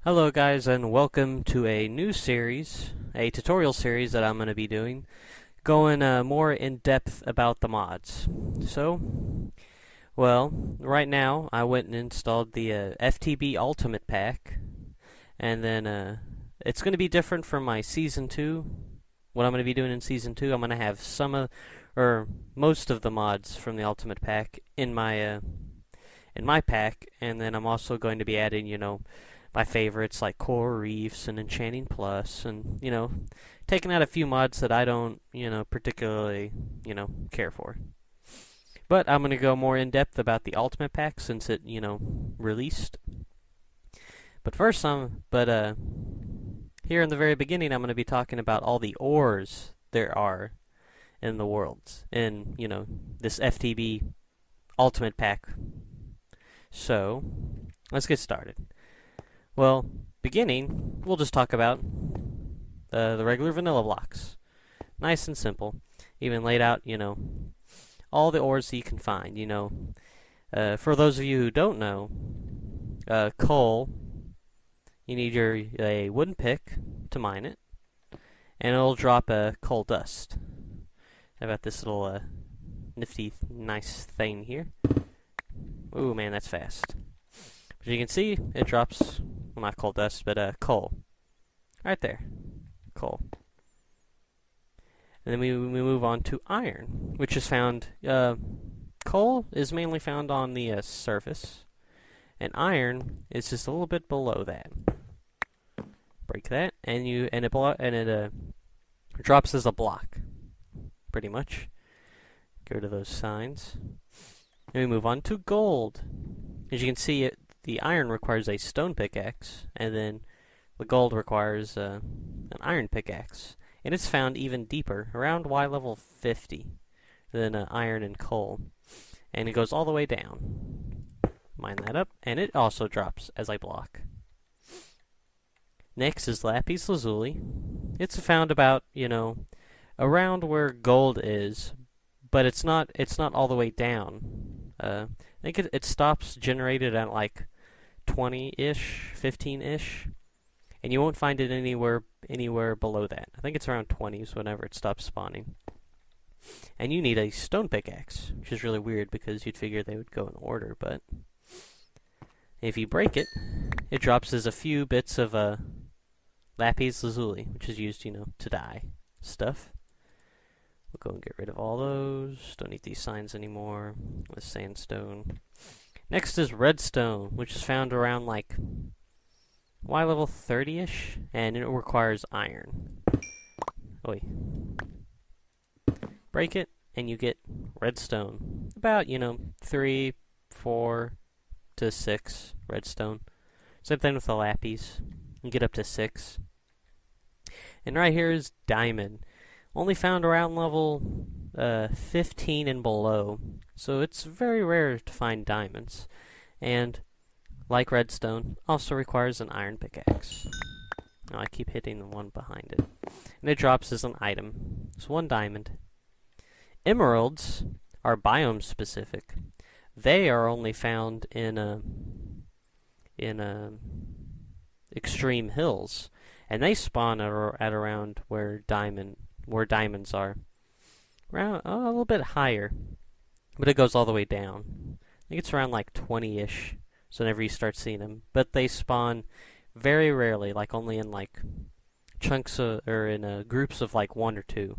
Hello guys and welcome to a new series, a tutorial series that I'm going to be doing, going more in depth about the mods. Right now I went and installed the FTB Ultimate Pack, and then it's going to be different from my Season 2. What I'm going to be doing in Season 2, I'm going to have or most of the mods from the Ultimate Pack in my pack, and then I'm also going to be adding, my favorites like Coral Reefs and Enchanting Plus, and taking out a few mods that I don't particularly care for. But I'm gonna go more in depth about the Ultimate Pack since it released. But first, here in the very beginning, I'm gonna be talking about all the ores there are in the worlds in this FTB Ultimate Pack. So let's get started. Well, beginning, we'll just talk about the regular vanilla blocks. Nice and simple. Even laid out, all the ores that you can find, For those of you who don't know, coal, you need a wooden pick to mine it, and it'll drop coal dust. How about this little nifty, nice thing here? Ooh, man, that's fast. As you can see, it drops, well, not coal dust, but coal. Right there. Coal. And then we move on to iron, which is found, coal is mainly found on the surface, and iron is just a little bit below that. Break that, and it drops as a block, pretty much. Go to those signs. Then we move on to gold. As you can see, the iron requires a stone pickaxe, and then the gold requires an iron pickaxe. And it's found even deeper, around Y level 50, than iron and coal. And it goes all the way down. Mine that up, and it also drops as a block. Next is lapis lazuli. It's found about, around where gold is, but it's not all the way down. I think it stops generated at like 20-ish, 15-ish, and you won't find it anywhere below that. I think it's around 20s whenever it stops spawning. And you need a stone pickaxe, which is really weird because you'd figure they would go in order, but if you break it, it drops as a few bits of lapis lazuli, which is used, to dye stuff. We'll go and get rid of all those. Don't need these signs anymore. With sandstone. Next is redstone, which is found around like Y level 30-ish, and it requires iron. Oi. Break it, and you get redstone. About, 3, 4 to 6 redstone. Same thing with the lapis. You get up to 6. And right here is diamond. Only found around level 15 and below, so it's very rare to find diamonds. And, like redstone, also requires an iron pickaxe. Now I keep hitting the one behind it. And it drops as an item. It's 1 diamond. Emeralds are biome specific. They are only found in extreme hills, and they spawn at around where diamonds are. Around a little bit higher, but it goes all the way down. I think it's around like 20-ish, so whenever you start seeing them. But they spawn very rarely, like only in like chunks or in groups of like 1 or 2.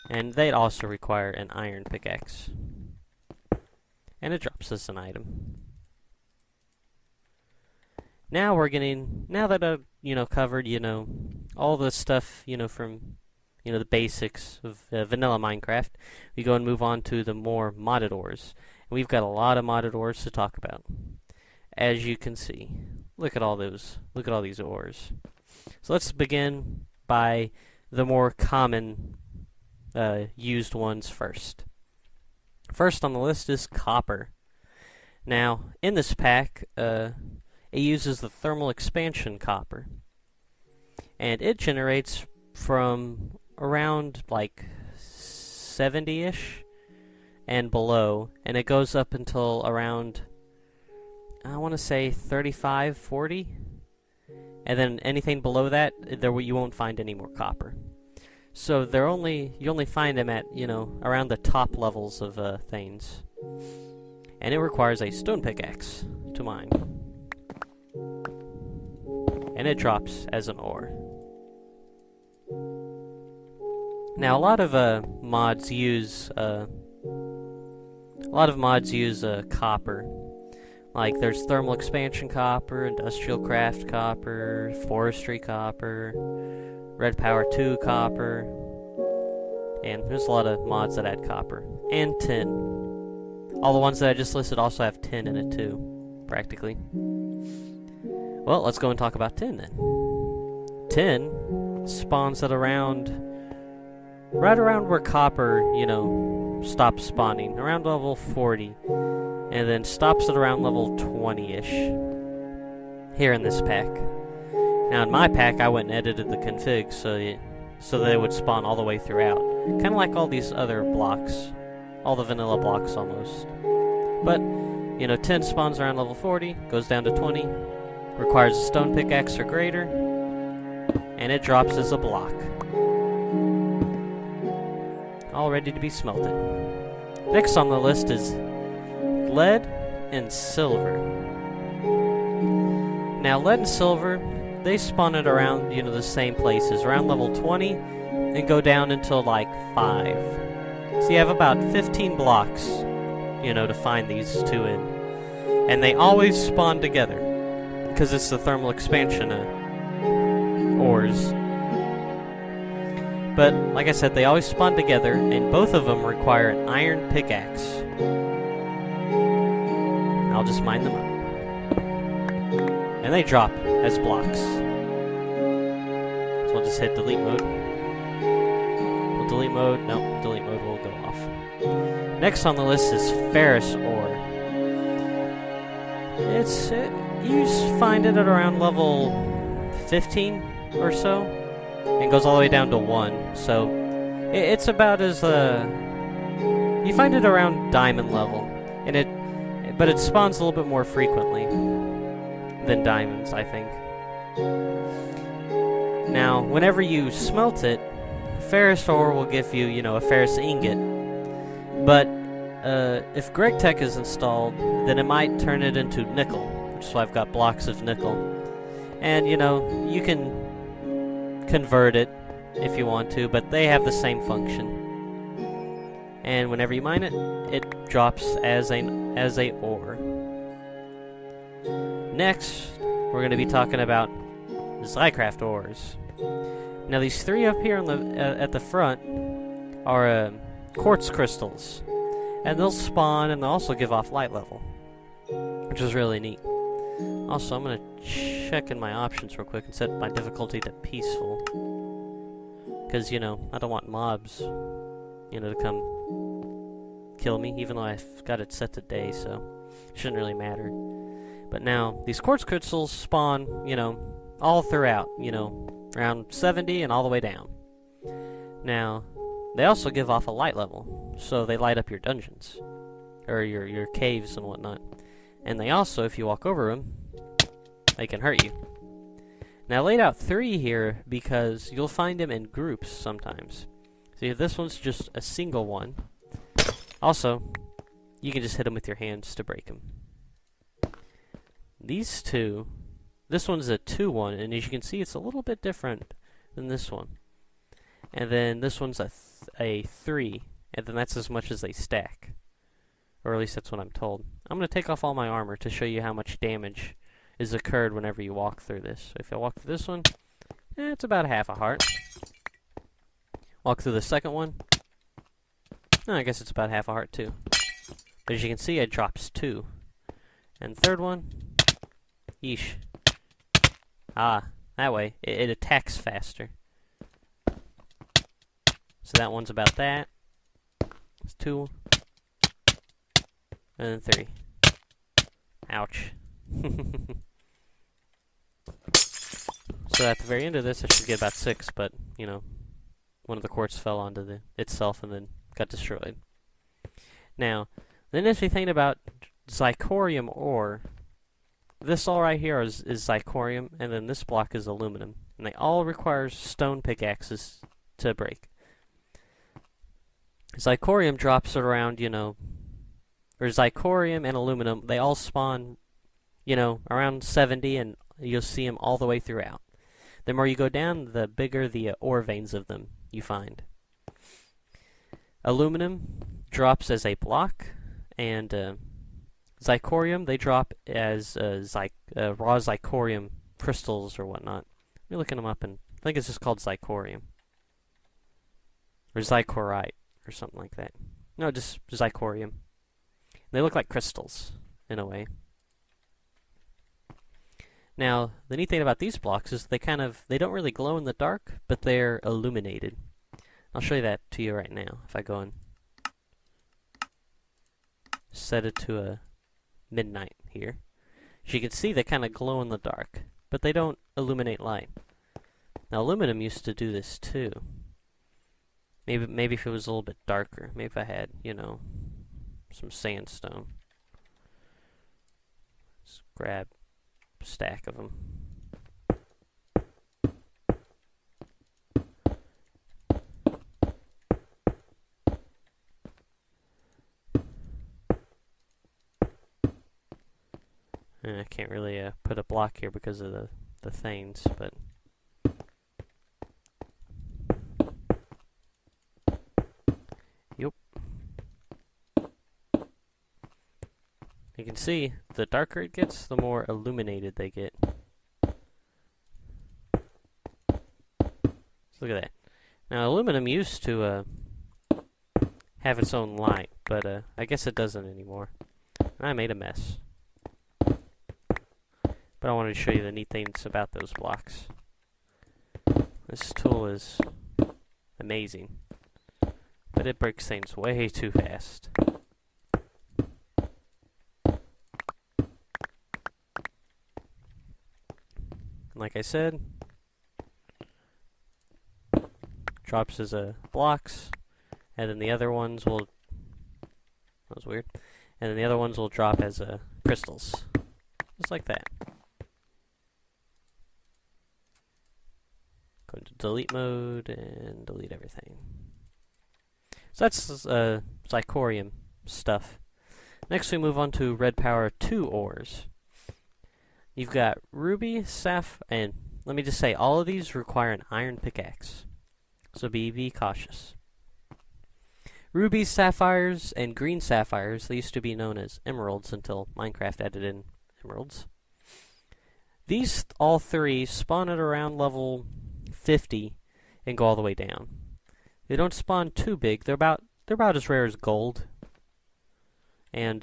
And they also require an iron pickaxe. And it drops as an item. Now that I've covered, all the stuff, from the basics of vanilla Minecraft, we go and move on to the more modded ores. And we've got a lot of modded ores to talk about. As you can see, look at all those. Look at all these ores. So let's begin by the more common used ones first. First on the list is copper. Now, in this pack, it uses the thermal expansion copper. And it generates from around like 70-ish and below, and it goes up until around, I want to say 35, 40, and then anything below that, you won't find any more copper. So you only find them at, around the top levels of things. And it requires a stone pickaxe to mine. And it drops as an ore. Now, a lot of mods use copper. Like there's thermal expansion copper, industrial craft copper, forestry copper, red power 2 copper, and there's a lot of mods that add copper and tin. All the ones that I just listed also have tin in it too, practically. Well, let's go and talk about tin then. Tin spawns at right around where copper, stops spawning, around level 40, and then stops at around level 20-ish here in this pack. Now in my pack, I went and edited the config so that it would spawn all the way throughout, kind of like all these other blocks, all the vanilla blocks almost. But, tin spawns around level 40, goes down to 20, requires a stone pickaxe or greater, and it drops as a block, all ready to be smelted. Next on the list is lead and silver. Now, lead and silver, they spawn at around, the same places, around level 20, and go down until like 5. So you have about 15 blocks, to find these two in. And they always spawn together, because it's the thermal expansion ores. But, like I said, they always spawn together, and both of them require an iron pickaxe. I'll just mine them up. And they drop as blocks. So I'll just hit delete mode. Will delete mode? No, delete mode will go off. Next on the list is ferrous ore. You find it at around level 15 or so, and goes all the way down to 1. So it's about as you find it around diamond level, but it spawns a little bit more frequently than diamonds, I think. Now, whenever you smelt it, ferrous ore will give you, a ferrous ingot. But if GregTech is installed, then it might turn it into nickel, which is why I've got blocks of nickel. And, you can convert it if you want to, but they have the same function. And whenever you mine it, it drops as a ore. Next, we're going to be talking about Zycraft ores. Now, these three up here on at the front are quartz crystals, and they'll spawn and they'll also give off light level, which is really neat. Also, I'm going to check in my options real quick and set my difficulty to peaceful, because, I don't want mobs, to come kill me, even though I've got it set to day, so it shouldn't really matter. But now, these quartz crystals spawn, all throughout, around 70 and all the way down. Now, they also give off a light level, so they light up your dungeons, or your caves and whatnot. And they also, if you walk over them, they can hurt you. Now, I laid out 3 here because you'll find them in groups sometimes. See, this one's just a single one. Also, you can just hit them with your hands to break them. These two, this one's a 2-1, and as you can see, it's a little bit different than this one. And then this one's a 3, and then that's as much as they stack. Or at least that's what I'm told. I'm going to take off all my armor to show you how much damage is occurred whenever you walk through this. So if I walk through this one, it's about half a heart. Walk through the second one, I guess it's about half a heart too. But as you can see, it drops 2. And third one, yeesh. Ah, that way, it attacks faster. So that one's about that. It's 2. And then 3. Ouch. So at the very end of this, I should get about 6, but, one of the quartz fell onto itself and then got destroyed. Now, the interesting thing about zirconium ore this all right here is zirconium, and then this block is aluminum. And they all require stone pickaxes to break. Zirconium drops around, or zirconium and aluminum, they all spawn, around 70, and you'll see them all the way throughout. The more you go down, the bigger the ore veins of them you find. Aluminum drops as a block, and zirconium, they drop as raw zirconium crystals or whatnot. You're looking them up, and I think it's just called zirconium. Or zircorite, or something like that. No, just zirconium. They look like crystals, in a way. Now, the neat thing about these blocks is they don't really glow in the dark, but they're illuminated. I'll show you that to you right now. If I go and set it to a midnight here. As you can see, they kind of glow in the dark, but they don't illuminate light. Now, aluminum used to do this too. Maybe if it was a little bit darker. Maybe if I had, some sandstone. Let's grab a stack of them. And I can't really put a block here because of the thanes, but yep. You can see, the darker it gets, the more illuminated they get. So look at that. Now, aluminum used to have its own light, but I guess it doesn't anymore. And I made a mess. But I wanted to show you the neat things about those blocks. This tool is amazing, but it breaks things way too fast. Like I said, drops as blocks, and then the other ones will. That was weird. And then the other ones will drop as crystals, just like that. Go into delete mode and delete everything. So that's zirconium stuff. Next we move on to red power 2 ores. You've got ruby, and let me just say, all of these require an iron pickaxe. So be cautious. Rubies, sapphires, and green sapphires, they used to be known as emeralds until Minecraft added in emeralds. These all three spawn at around level 50 and go all the way down. They don't spawn too big. They're about as rare as gold. And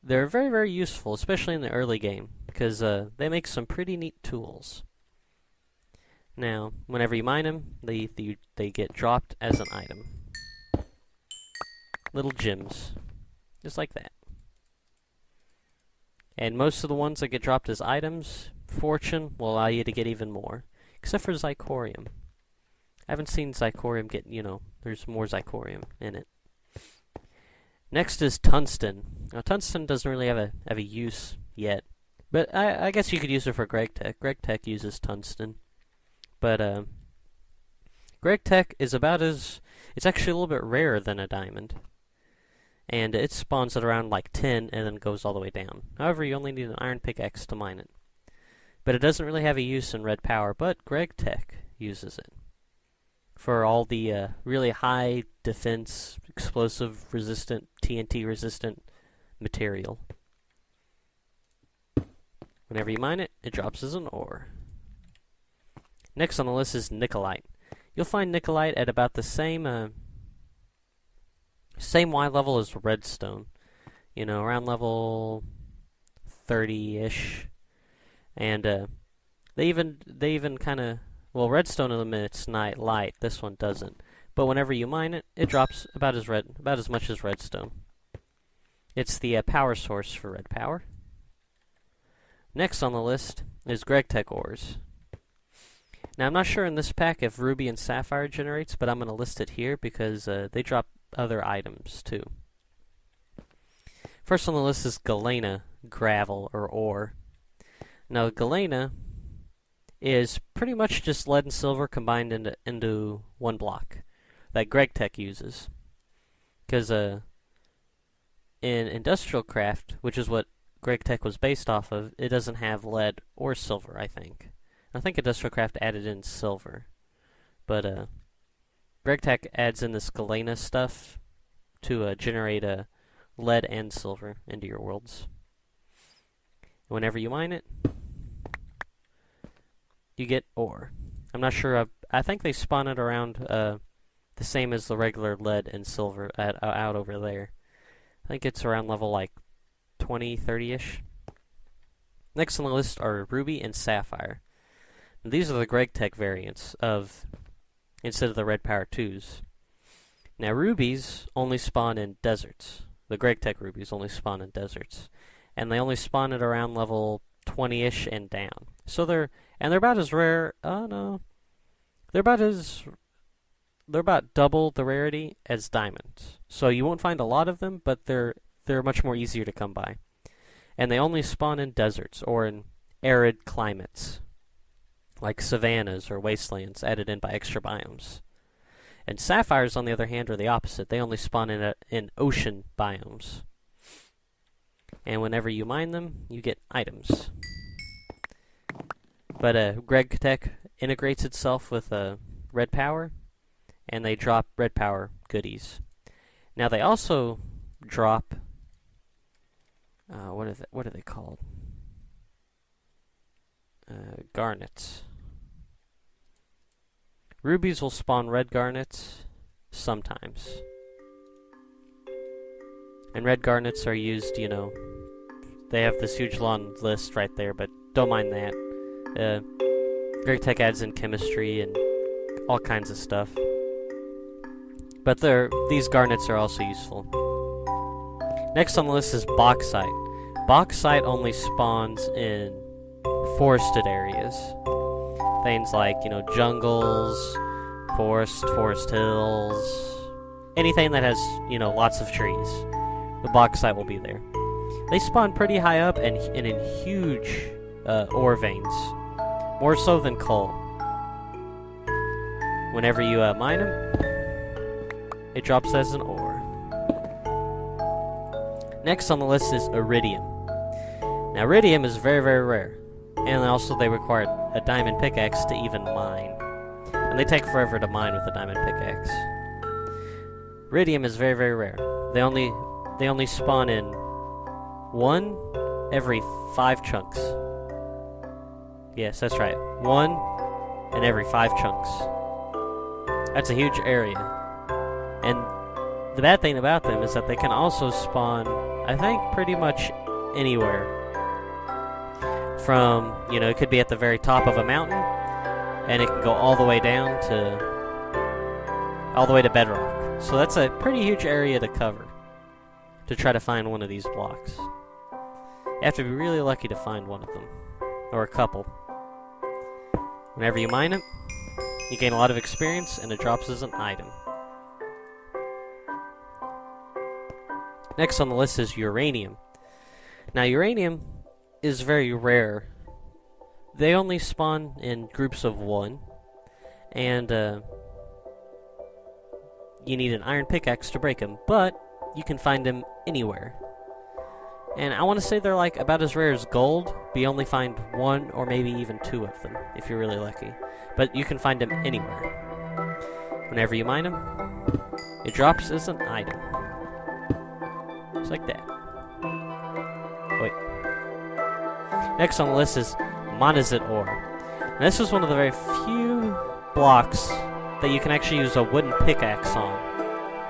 they're very, very useful, especially in the early game, because they make some pretty neat tools. Now, whenever you mine them, they get dropped as an item. Little gems, just like that. And most of the ones that get dropped as items, fortune will allow you to get even more, except for zirconium. I haven't seen zirconium get, there's more zirconium in it. Next is tungsten. Now, tungsten doesn't really have a use yet, but I guess you could use it for Greg Tech. Greg Tech uses tungsten, but Greg Tech is it's actually a little bit rarer than a diamond, and it spawns at around like 10 and then goes all the way down. However, you only need an iron pickaxe to mine it. But it doesn't really have a use in red power, but Greg Tech uses it for all the really high defense, explosive resistant, TNT resistant material. Whenever you mine it, it drops as an ore. Next on the list is nickelite. You'll find nickelite at about the same Y level as redstone. Around level 30-ish. And they even kind of, well, redstone emits night light. This one doesn't. But whenever you mine it, it drops about as much as redstone. It's the power source for red power. Next on the list is Greg Tech ores. Now, I'm not sure in this pack if ruby and sapphire generates, but I'm going to list it here because they drop other items too. First on the list is galena gravel or ore. Now, galena is pretty much just lead and silver combined into one block that Greg Tech uses. Because in industrial craft, which is what Greg Tech was based off of, it doesn't have lead or silver, I think. I think industrial craft added in silver. But Greg Tech adds in this galena stuff to generate lead and silver into your worlds. Whenever you mine it, you get ore. I'm not sure. I think they spawn it around the same as the regular lead and silver out over there. I think it's around level like 20, 30-ish. Next on the list are ruby and sapphire. Now, these are the Greg Tech variants of instead of the red power 2s. Now rubies only spawn in deserts. The Greg Tech rubies only spawn in deserts, and they only spawn at around level 20-ish and down. So they're about as rare. Oh no, they're about double the rarity as diamonds. So you won't find a lot of them, but they're much more easier to come by. And they only spawn in deserts or in arid climates, like savannas or wastelands added in by extra biomes. And sapphires, on the other hand, are the opposite. They only spawn in ocean biomes. And whenever you mine them, you get items. But Greg Tech integrates itself with red power, and they drop red power goodies. Now they also drop what are they called? Garnets. Rubies will spawn red garnets sometimes. And red garnets are used, they have this huge long list right there, but don't mind that. Greg Tech adds in chemistry and all kinds of stuff. But these garnets are also useful. Next on the list is bauxite. Bauxite only spawns in forested areas. Things like, jungles, forest hills, anything that has, lots of trees. The bauxite will be there. They spawn pretty high up and in huge ore veins, more so than coal. Whenever you mine them, it drops as an ore. Next on the list is iridium. Now, iridium is very, very rare, and also they require a diamond pickaxe to even mine. And they take forever to mine with a diamond pickaxe. Iridium is very, very rare. They only spawn in 1 every 5 chunks. Yes, that's right. 1 in every 5 chunks. That's a huge area. And the bad thing about them is that they can also spawn, I think, pretty much anywhere. From, it could be at the very top of a mountain, and it can go all the way down all the way to bedrock. So that's a pretty huge area to cover to try to find one of these blocks. You have to be really lucky to find one of them, or a couple. Whenever you mine it, you gain a lot of experience, and it drops as an item. Next on the list is uranium. Now, uranium is very rare. They only spawn in groups of 1, and you need an iron pickaxe to break them, but you can find them anywhere. And I want to say they're like about as rare as gold, but you only find 1 or maybe even 2 of them if you're really lucky. But you can find them anywhere. Whenever you mine them, it drops as an item. Just like that. Wait. Next on the list is monazite ore. Now, this is one of the very few blocks that you can actually use a wooden pickaxe on,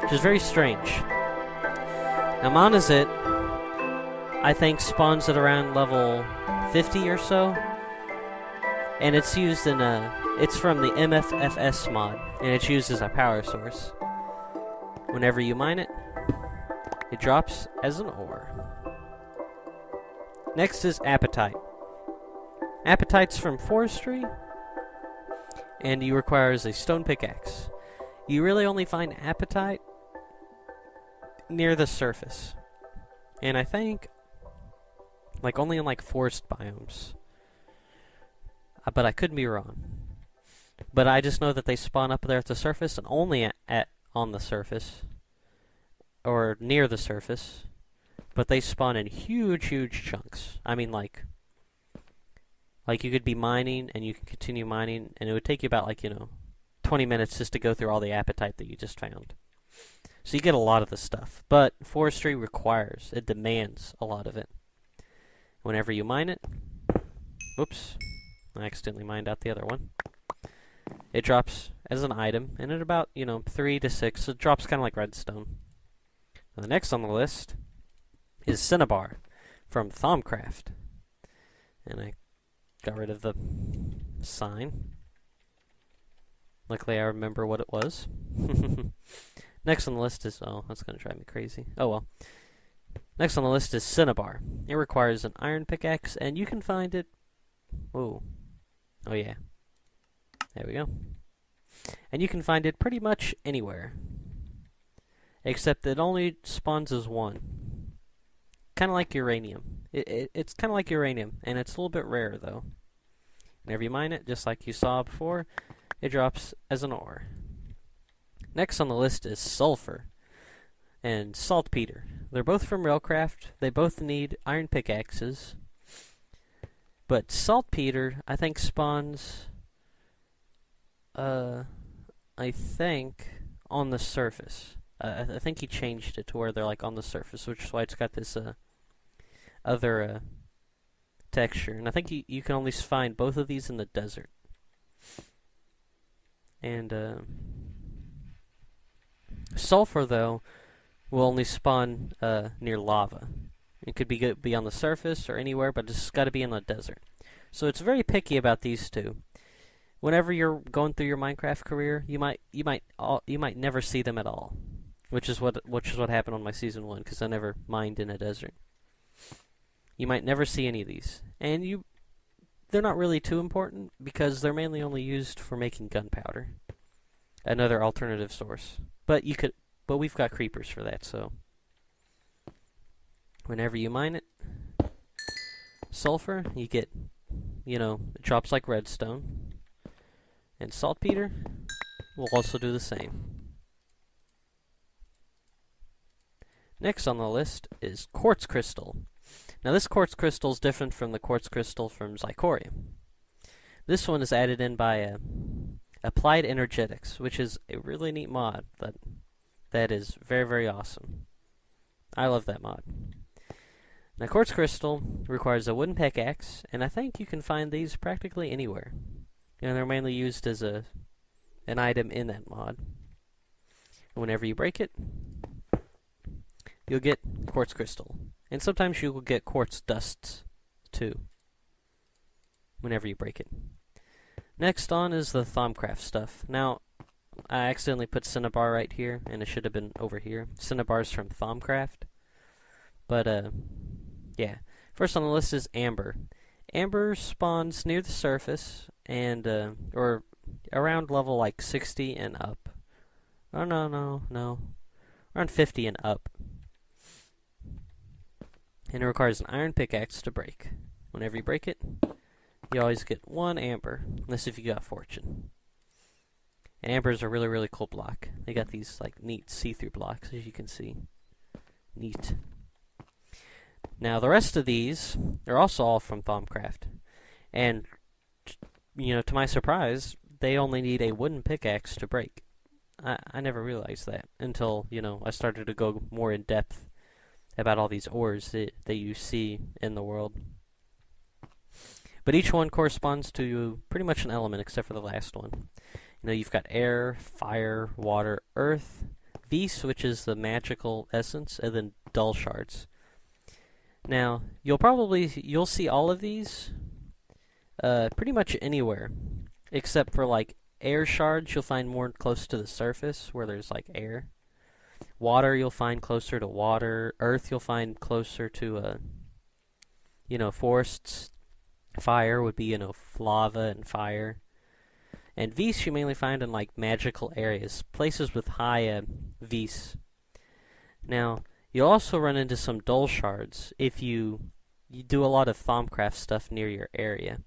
which is very strange. Now, monazite, I think, spawns at around level 50 or so, and it's used in it's from the MFFS mod, and it's used as a power source. Whenever you mine it, it drops as an ore. Next is apatite. Apatite's from forestry, and you requires a stone pickaxe. You really only find apatite near the surface. and I think like only in like forest biomes. But I could be wrong. But I just know that they spawn up there at the surface and only on the surface or near the surface. But they spawn in huge, huge chunks. I mean, like you could be mining and you can continue mining, and it would take you about 20 minutes just to go through all the apatite that you just found. So you get a lot of the stuff. But forestry it demands a lot of it. Whenever you mine it, whoops, I accidentally mined out the other one. It drops as an item, and at about, 3 to 6, it drops kind of like redstone. Now, the next on the list is Cinnabar from Thaumcraft. And I got rid of the sign. Luckily, I remember what it was. Next on the list is... Oh, that's going to drive me crazy. Oh, well. Next on the list is Cinnabar. It requires an iron pickaxe, and you can find it... Whoa. Oh, yeah. There we go. And you can find it pretty much anywhere. Except it only spawns as one. Kind of like uranium. It's kind of like uranium, and it's a little bit rare, though. Whenever you mine it, just like you saw before, it drops as an ore. Next on the list is sulfur and saltpeter. They're both from Railcraft. They both need iron pickaxes. But saltpeter, I think, spawns... I think on the surface. I think he changed it to where they're like on the surface, which is why it's got this other texture. And I think you can only find both of these in the desert. And sulfur, though, will only spawn near lava. It could be on the surface or anywhere, but it's got to be in the desert. So it's very picky about these two. Whenever you're going through your Minecraft career, you might never see them at all, which is what happened on my season 1, because I never mined in a desert. You might never see any of these, and they're not really too important because they're mainly only used for making gunpowder, another alternative source. But we've got creepers for that, so whenever you mine it, sulfur, you get, it drops like redstone. And saltpeter will also do the same. Next on the list is quartz crystal. Now this quartz crystal is different from the quartz crystal from Zirconium. This one is added in by Applied Energetics, which is a really neat mod that is very, very awesome. I love that mod. Now quartz crystal requires a wooden pickaxe, and I think you can find these practically anywhere. And they're mainly used as an item in that mod. And whenever you break it, you'll get quartz crystal. And sometimes you will get quartz dusts, too, whenever you break it. Next on is the Thaumcraft stuff. Now, I accidentally put Cinnabar right here, and it should have been over here. Cinnabar's from Thaumcraft. But, yeah. First on the list is amber. Amber spawns near the surface, and or around level like 60 and up. Oh, no. Around 50 and up. And it requires an iron pickaxe to break. Whenever you break it, you always get 1 amber, unless if you got fortune. And amber's a really, really cool block. They got these like neat see-through blocks, as you can see. Neat. Now, the rest of these are also all from Thaumcraft. And, to my surprise, they only need a wooden pickaxe to break. I never realized that until, I started to go more in depth about all these ores that you see in the world. But each one corresponds to pretty much an element except for the last one. You've got air, fire, water, earth, Vis, which is the magical essence, and then dull shards. Now, you'll see all of these pretty much anywhere, except for like air shards you'll find more close to the surface where there's like air. Water you'll find closer to water. Earth you'll find closer to forests. Fire would be lava and fire. And Vis you mainly find in like magical areas, places with high Vis. Now, You'll also run into some dull shards if you do a lot of Thaumcraft stuff near your area.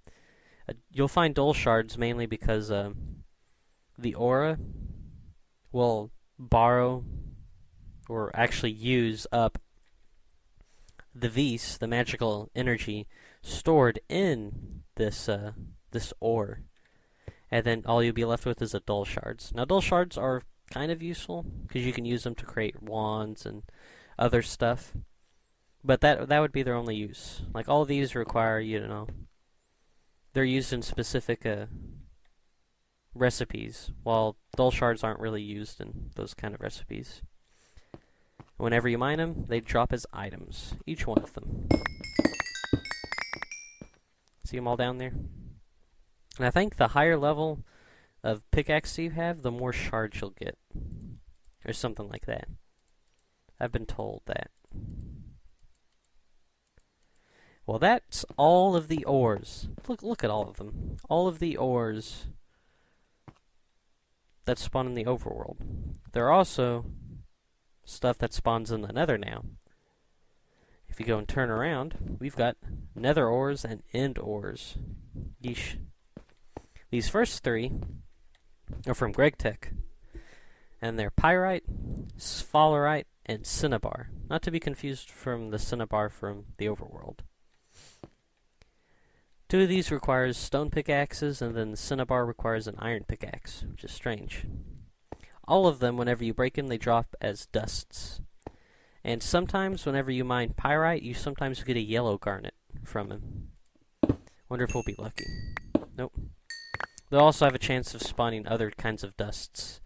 You'll find dull shards mainly because the aura will borrow or actually use up the vis, the magical energy stored in this ore, and then all you'll be left with is the dull shards. Now, dull shards are kind of useful because you can use them to create wands and other stuff, but that would be their only use. Like, all these require, they're used in specific recipes, while dull shards aren't really used in those kind of recipes. Whenever you mine them, they drop as items, each one of them. See them all down there? And I think the higher level of pickaxe you have, the more shards you'll get. Or something like that. I've been told that. Well, that's all of the ores. Look at all of them. All of the ores that spawn in the overworld. There are also stuff that spawns in the nether now. If you go and turn around, we've got nether ores and end ores. Yeesh. These first three are from GregTech, and they're pyrite, sphalerite, and cinnabar. Not to be confused from the cinnabar from the overworld. Two of these requires stone pickaxes, and then the cinnabar requires an iron pickaxe, which is strange. All of them, whenever you break them, they drop as dusts. And sometimes, whenever you mine pyrite, you sometimes get a yellow garnet from them. Wonder if we'll be lucky. Nope. They'll also have a chance of spawning other kinds of dusts.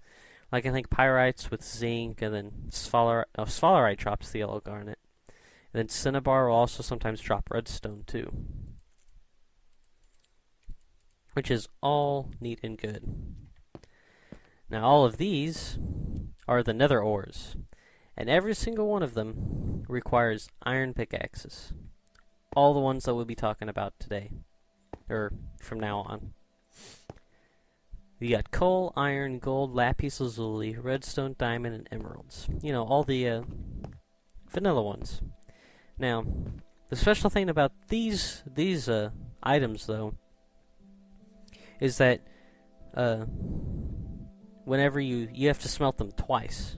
Like, I think pyrites with zinc, and then sphalerite drops the yellow garnet. And then cinnabar will also sometimes drop redstone, too. Which is all neat and good. Now, all of these are the nether ores, and every single one of them requires iron pickaxes. All the ones that we'll be talking about today, or from now on. You got coal, iron, gold, lapis lazuli, redstone, diamond, and emeralds. You know, all the vanilla ones. Now, the special thing about these items, though, is that whenever you have to smelt them twice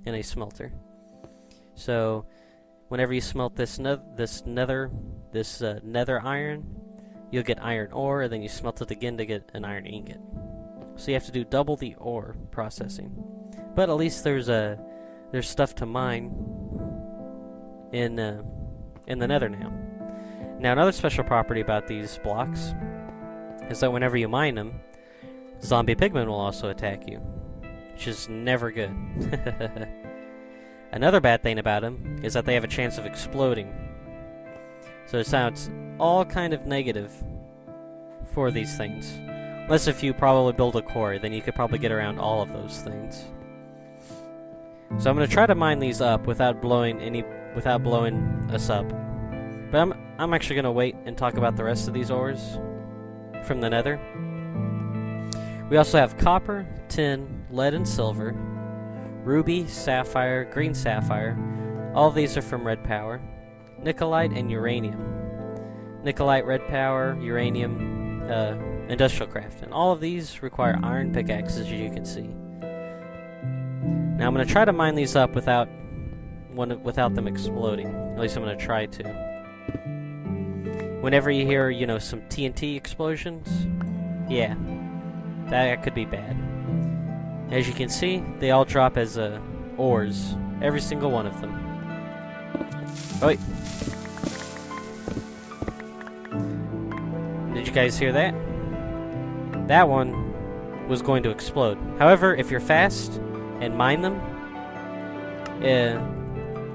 in a smelter. So whenever you smelt this nether iron, you'll get iron ore, and then you smelt it again to get an iron ingot. So you have to do double the ore processing. But at least there's stuff to mine in the nether now. Now, another special property about these blocks is that whenever you mine them, zombie pigmen will also attack you, which is never good. Another bad thing about them is that they have a chance of exploding. So it sounds all kind of negative for these things. Unless if you probably build a quarry, then you could probably get around all of those things. So I'm going to try to mine these up without blowing us up. But I'm actually going to wait and talk about the rest of these ores from the nether. We also have copper, tin, lead and silver, ruby, sapphire, green sapphire. All of these are from red power. Nicolite and uranium. Nicolite, red power, uranium, industrial craft. And all of these require iron pickaxes, as you can see. Now I'm going to try to mine these up without them exploding. At least I'm going to try to. Whenever you hear, some TNT explosions, yeah, that could be bad. As you can see, they all drop as ores. Every single one of them. Oh, wait. Did you guys hear that? That one was going to explode. However, if you're fast and mine them,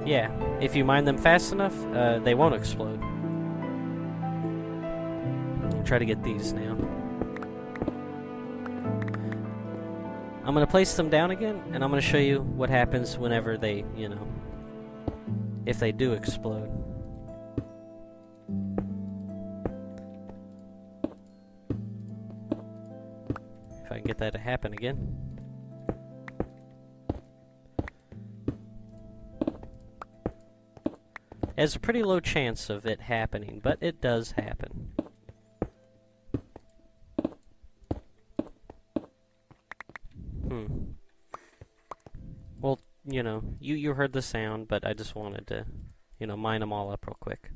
yeah, if you mine them fast enough, they won't explode. I'll try to get these now. I'm going to place them down again, and I'm going to show you what happens whenever they, if they do explode. If I can get that to happen again. It has a pretty low chance of it happening, but it does happen. Well, you know, you heard the sound, but I just wanted to, you know, mine them all up real quick.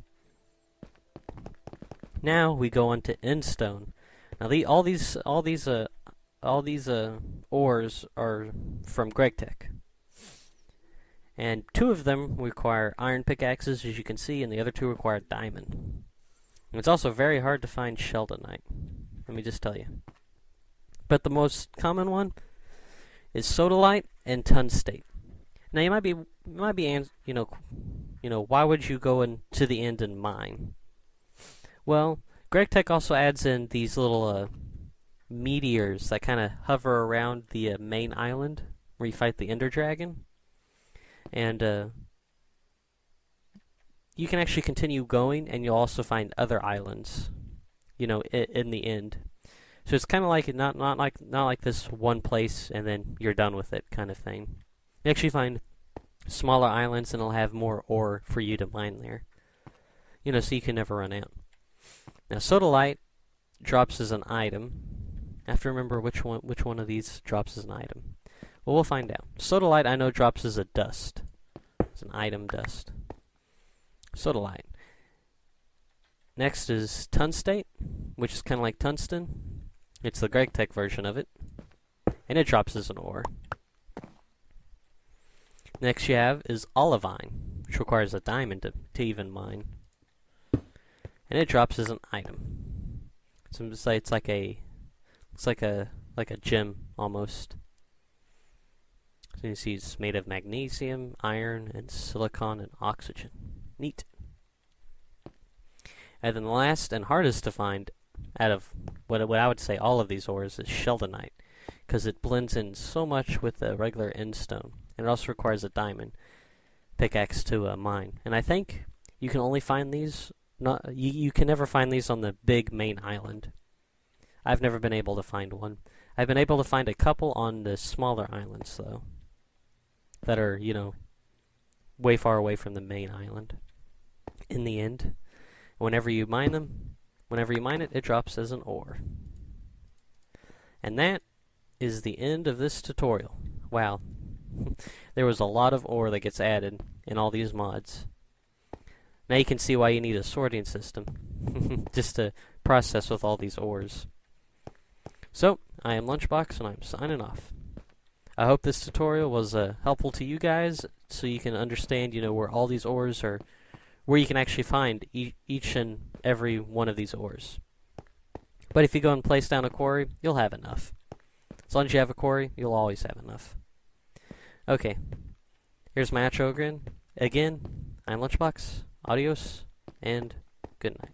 Now we go on to endstone. Now all these ores are from GregTech. And 2 of them require iron pickaxes, as you can see, and the other 2 require diamond. And it's also very hard to find sheldonite. Let me just tell you. But the most common one is sodalite and tungstate. Now you might be, why would you go into the end and mine? Well, GregTech also adds in these little meteors that kind of hover around the main island where you fight the Ender Dragon. And you can actually continue going, and you'll also find other islands, you know, in the end. So it's kind of like not like this one place and then you're done with it kind of thing. You actually find smaller islands, and it'll have more ore for you to mine there. You know, so you can never run out. Now, sodalite drops as an item. I have to remember which one of these drops as an item. Well, we'll find out. Sodalite, I know, drops as a dust. It's an item dust. Sodalite. Next is tungstate, which is kind of like tungsten. It's the GregTech version of it. And it drops as an ore. Next you have is olivine, which requires a diamond to even mine. And it drops as an item. So it's like a gem almost. So you see it's made of magnesium, iron, and silicon and oxygen. Neat. And then the last and hardest to find out of what I would say all of these ores is sheldonite, because it blends in so much with the regular endstone. And it also requires a diamond pickaxe to mine. And I think you can only find these, you can never find these on the big main island. I've never been able to find one. I've been able to find a couple on the smaller islands, though, that are, you know, way far away from the main island. In the end, whenever you mine it, it drops as an ore. And that is the end of this tutorial. Wow. There was a lot of ore that gets added in all these mods. Now you can see why you need a sorting system, just to process with all these ores. So, I am Lunchbox, and I'm signing off. I hope this tutorial was helpful to you guys, so you can understand, you know, where all these ores are, where you can actually find each and every one of these ores. But if you go and place down a quarry, you'll have enough. As long as you have a quarry, you'll always have enough. Okay, here's my outro again. I'm Lunchbox, adios, and good night.